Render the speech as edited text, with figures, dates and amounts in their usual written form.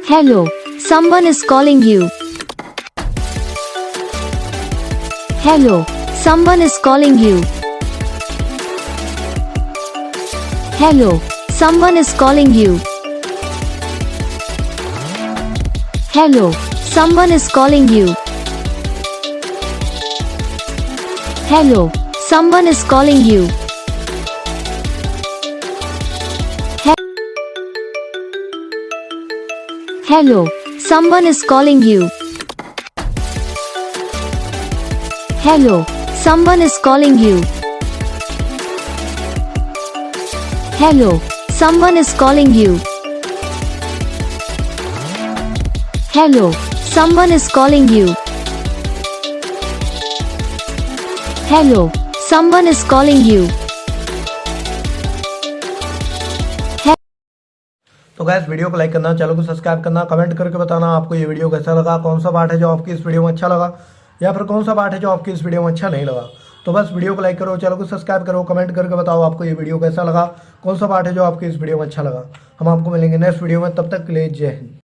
Hello, someone is calling you. Hello, someone is calling you. Hello, someone is calling you. Hello, someone is calling you. Hello, someone is calling you. Hello, someone is calling you. Hello, someone is calling you. Hello, someone is calling you. Hello, someone is calling you. Hello, someone is calling you. तो gas video को like करना, channel को subscribe करना, comment करके बताना आपको ये video कैसा लगा, कौन सा पार्ट है जो आपकी इस वीडियो में अच्छा लगा या फिर कौन सा पार्ट है जो आपकी इस वीडियो में अच्छा नहीं लगा। तो बस वीडियो को लाइक करो, चैनल को सब्सक्राइब करो, कमेंट करके बताओ आपको ये वीडियो कैसा लगा, कौन सा पार्ट है जो आपकी इस वीडियो में अच्छा लगा। हम आपको मिलेंगे नेक्स्ट वीडियो में, तब तक के लिए जय हिंद।